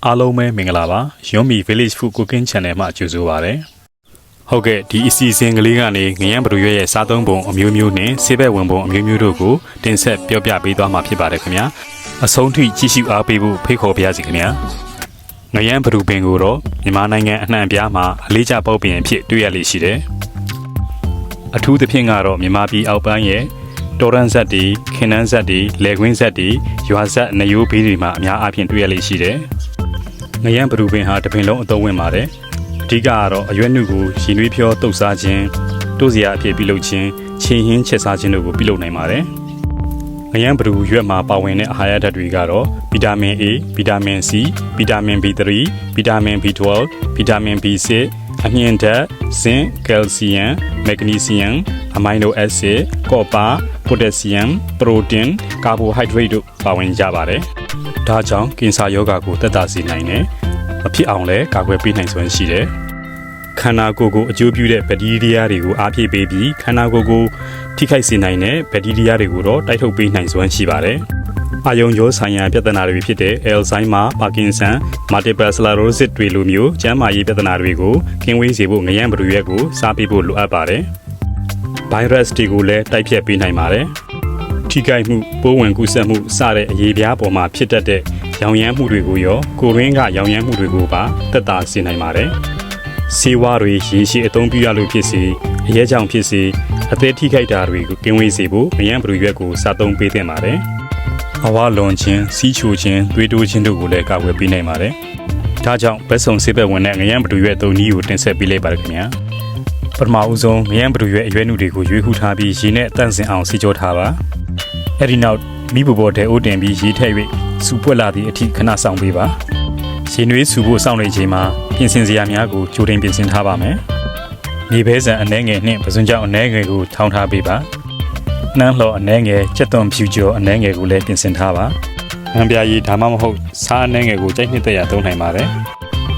အားလုံးပဲမင်္ဂလာပါရုံးမီ Village Food Cooking Channel မှာကြိုဆိုပါရစေဟုတ်ကဲ့ဒီအစီအစဉ်ကလေးကနေငရမ်းဘလူရွက်ရဲ့စားသုံးပုံအမျိုးမျိုးနဲ့ဆေးဘက်ဝင်ပုံအမျိုးမျိုးတို့ကိုတင်ဆက်ပြောပြပေးသွားမှာဖြစ်ပါတယ်ခင်ဗျာအဆုံးထိကြည့်ရှုအားပေးဖို့ဖိတ်ခေါ်ပါရစေခင်ဗျာငရမ်းဘလူပင်ကိုတော့မြန်မာနိုင်ငံအနှံ့အပြားမှာအလေးကျပုတ်ပင်အဖြစ်တွေ့ရလေရှိတယ်အထူးသဖြင့်ကတော့မြန်မာပြည်အောက်ပိုင်းရဲ့တော်ရန်ဇက်တွေခင်နန်းဇက်တွေလယ်ကွင်းဇက်တွေရွာဇက်နယိုးဘေးတွေမှာအများအားဖြင့်တွေ့ရလေရှိတယ်ငရမ်းဘလူပင်ဟာတစ်ပင်လုံးအသုံးဝင်ပါတယ်အဓိကကတော့အရွက်နုကိုရေနွေးဖြောတုပ်စားခြင်းတိုးစရာအဖြစ်ပြုလုပ်ခြင်းချင်းဟင်းချက်စားခြင်းတို့ကိုပြုလုပ်နိုင်ပါတယ်ငရမ်းဘလူရွက်မှာပါဝင်တဲ့အာဟာရဓာတ်တွေကတော့ဗီတာမင် A ဗီတာမင် C ဗီတာမင် B3 ဗီတာမင် B12 ဗီတာမင် B6 အမြင့်ဓာတ်ဇင်ကယ်လ်ဆီယမ်မက်ဂနီဆီယမ်အမိုင်နိုအက်ဆစ်ကော်ပါပိုတက်ဆီယမ်ပရိုတင်းကာဘိုဟိုက်ဒရိတ်တို့ပါဝင်ကြပါတယ်ဒါကြောင့်ကင်ဆာရောဂါကိုသက်သာစေနိုင်တယ်မဖြစ်အောင်လည်းကာကွယ်ပေးနိုင်စွမ်းရှိတယ်ခန္ဓာကိုယ်ကိုအကျိုးပြုတဲ့ဘက်တီးရီးယားတွေကိုအားဖြည့်ပေးပြီးခန္ဓာကိုယ်ကိုထိခိုက်စေနိုင်တဲ့ဘက်တီးရီးယားတွေကိုတော့တိုက်ထုတ်ပေးနိုင်စွမ်းရှိပါတယ်အာယုံကြောဆိုင်ရာပြဿနာတွေဖြစ်တဲ့ Alzheimer, Parkinson, Multiple Sclerosis တွေလိုမျိုးကျန်းမာရေးပြဿနာတွေကိုကင်းဝေးစေဖို့ငရမ်းဘလူရွက်ကိုစားပေးဖို့လိုအပ်ပါတယ်ဗိုင်းရပ်စ်တွေကိုလည်းတိုက်ဖျက်ပေးနိုင်ပါတယ်ထိခိုက်မှုပိုးဝင်ကူးစက်မှုစတဲ့အရေးပြားပေါ်မှာဖြစ်တတ်တဲ့ရောင်ရမ်းမှုတွေကိုရောကိုရင်းကရောင်ရမ်းမှုတွေကိုပါသက်သာစေနိုင်ပါတယ်ဆေးဝါးတွေရေရှည်အသုံးပြုရလို့ဖြစ်စေအရဲကြောင့်ဖြစ်စေအသက်ထိခိုက်တာတွေကိုကင်းဝေးစေဖို့ငရမ်းဘလူရွက်ကိုစားသုံးပေးသင့်ပါတယ်အဝါလွန်ခြင်းစီးချိုခြင်းသွေးတိုးခြင်းတို့ကိုလည်းကာကွယ်ပေးနိုင်ပါတယ်ဒါကြောင့်ဘက်ဆုံဆေးဘက်ဝင်တဲ့ငရမ်းဘလူရွက်သုံးနည်းကိုတင်ဆက်ပေးလိုက်ပါရခင်ဗျာပထမဦးဆုံးငရမ်းဘလူရွက်အရွက်နုတွေကိုရွေးခူးထားပြီးရေနဲ့တန့်စင်အောင်စီကြောထားပါအဲ့ဒီနောက်မိဘဘော်တဲအိုးတင်ပြီးရေထည့်၍စူပွက်လာသည့်အထိခဏဆောင်ပေးပါရေနွေးစူဖို့စောင့်နေချိန်မှာပြင်ဆင်စရာများကိုကြိုတင်ပြင်ဆင်ထားပါမယ်မြေဘဲဆန်အနှဲငယ်နှင့်ပစွန်ကြောင်အနှဲငယ်ကိုထောင်းထားပေးပါနှမ်းလှော်အနှဲငယ်ကြက်သွန်ဖြူကျော်အနှဲငယ်ကိုလည်းပြင်ဆင်ထားပါငံပြာရည်ဒါမှမဟုတ်စားအနှဲငယ်ကိုကြိုက်နှစ်သက်ရသုံးနိုင်ပါတယ်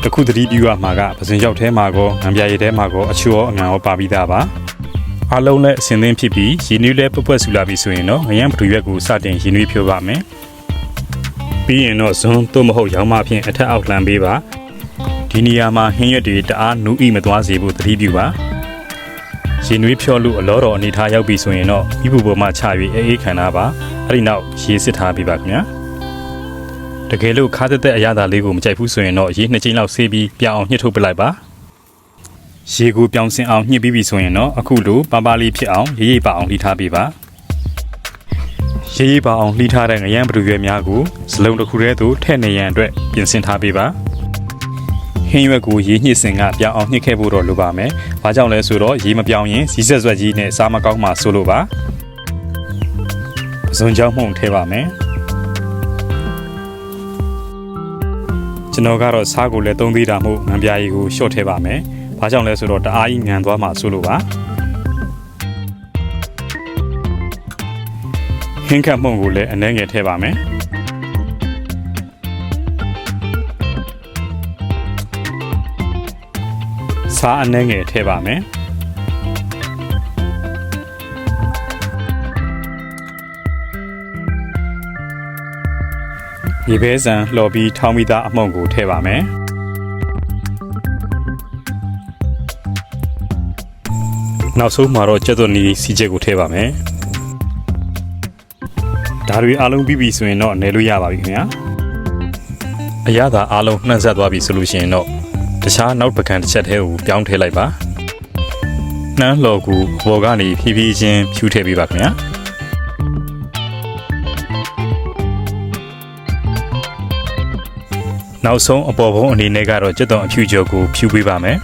တခုသတိပြုရမှာကပစွန်ကြောက်ထဲမှာကောငံပြာရည်ထဲမှာကောအချို့ရောအငံရောပါပြီးသားပါအားလုံးလည်းအစင်သင်းဖြစ်ပြီးရေနွေးလည်းပွက်ဆူလာပြီဆိုရင်တော့ငရမ်းဘလူရွက်ကိုစတင်ရေနွေးဖြိုးပါမယ်ပြီးရင်တော့ဇွန်းသို့မဟုတ်ရောင်းမဖြင့်အထက်အောက်လှန်ပေးပါဒီနေရာမှာဟင်းရွက်တွေတအားနူးဣမသွားစေဖို့သတိပြုပါရေနွေးဖြောလို့အလောတော်အနေထားရောက်ပြီဆိုရင်တော့မိဘူးပေါ်မှာချ၍အေးခံထားပါအဲ့ဒီနောက်ရေစစ်ထားပေးပါခင်ဗျာတကယ်လို့ခါသက်သက်အရသာလေးကိုမကြိုက်ဘူးဆိုရင်တော့ရေ2ချိန်လောက်ဆေးပြီးပြောင်းအောင်ညှစ်ထုတ်ပလိုက်ပါရေကိုပြောင်းစင်အောင်ညှစ်ပြီးပြီဆိုရင်တော့အခုလိုပါပါလေးဖြစ်အောင်ရေးရေးပါအောင်လှီထားပေးပါရေးရေးပါအောင်လှီထားတဲ့ငရမ်းဘလူရွက်များကိုစလုံးတစ်ခုတည်းသို့ထည့်နေရန်အတွက်ပြင်ဆင်ထားပေးပါဟင်းရွက်ကိုရေညှစ်စင်ကပြောင်းအောင်ညှစ်ခဲ့ဖို့တော့လိုပါမယ်။ဘာကြောင့်လဲဆိုတော့ရေမပြောင်းရင်ဇီးဆက်ဆွက်ကြီးနဲ့စားမကောင်းမှဆိုလို့ပါ။ပစွန်ကြောင်းမှုန်ထည့်ပါမယ်။ကျွန်တော်ကတော့စားကိုလည်းသုံးသေးတာမို့ငံပြာရည်ကိုရှော့ထည့်ပါမယ်။ဘာကြောင့်လဲဆိုတော့တအားကြီးငံသွားမှဆိုလို့ပါ။ဟင်းခတ်မှုန်ကိုလည်းအနှဲငယ်ထည့်ပါမယ်။စားအနှဲငယ်ထည့်ပါမယ်မြေဘဲဆန်လှော်ပြီးထောင်းမိသားအမှုန့်ကိုထည့်ပါမယ်နောက်ဆုံးမှာတော့ကြက်သွန်နီစီချက်ကိုထည့်ပါမယ်ဒါတွေအားလုံးပြီးပြီဆိုရင်တော့နယ်လို့ရပါပြီခင်ဗျာအရသာအားလုံးနှံ့ဆက်သွားပြီဆိုလို့ရှိရင်တော့တခြားနောက်ပကံတစ်ချက်တည်းကိုပြောင်းထည့်လိုက်ပါနှမ်းလှော်ကိုဘော်ကနေဖြည်းဖြည်းချင်းဖြူထည့်ပေးပါခင်ဗျာနောက်ဆုံးအပေါ်ဘုံအနေနဲ့ကတော့ကြက်သွန်အဖြူကျော်ကိုဖြူပေးပါမယ်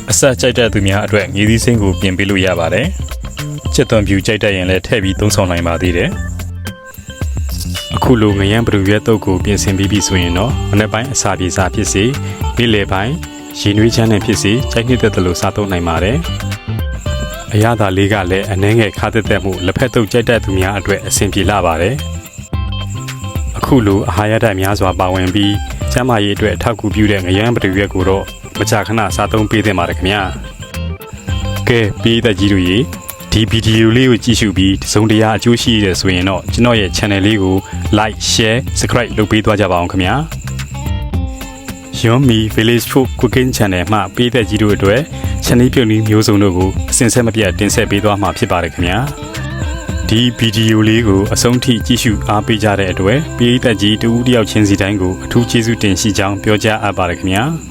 အဆက်ကြိုက်တဲ့သူများအတွက်ငေးသီးစိမ်းကိုပြင်ပေးလို့ရပါတယ်ကြက်သွန်ဖြူကြိုက်တတ်ရင်လည်းထည့်ပြီးသုံးဆောင်နိုင်ပါသေးတယ်အခုလိုငရမ်းဘလူရွက်တုပ်ကိုပြင်ဆင်ပြီးပြီဆိုရင်တော့မနေ့ပိုင်းအစာပြေစာဖြစ်စေနေ့လယ်ပိုင်းရေနွေးချမ်းနဲ့ဖြစ်စေကြိုက်နှစ်သက်သလိုစားသုံးနိုင်ပါတယ်အရသာလေးကလည်းအနှဲငယ်ခါသက်သက်မှုလက်ဖက်တုပ်ကြိုက်တတ်သူများအတွက်အဆင်ပြေလာပါတယ်အခုလိုအာဟာရဓာတ်များစွာပါဝင်ပြီးကျန်းမာရေးအတွက်အထောက်အကူပြုတဲ့ငရမ်းဘလူရွက်ကိုတော့မကြာခဏစားသုံးပေးသင့်ပါတယ်ခင်ဗျာကဲပြည်သက်ကြီးတို့ရေ ဒီဗီဒီယိုလေးကိုကြည့်ရှုပြီးတစုံတရာအကျိုးရှိရဆိုရင်တော့ကျွန်တော်ရဲ့ channel လေးကို like share subscribe လုပ်ပေးသွားကြပါအောင်ခင်ဗျာYummy Village Food Cooking Channel မှာပေးသက်ကြီးတို့အတွက်ချက်နည်းပြုတ်နည်းမျိုးစုံတို့ကိုအစဉ်ဆက်မပြတ်တင်ဆက်ပေးသွားမှာဖြစ်ပါတယ်ခင်ဗျာဒီဗီဒီယိုလေးကိုအဆုံးထိကြည့်ရှုအားပေးကြတဲ့အတွက်ပေးသက်ကြီးတူဦးတယောက်ချင်းစီတိုင်းကိုအထူးကျေးဇူးတင်ရှိကြောင်းပြောကြားအပ်ပါတယ်ခင်ဗျာ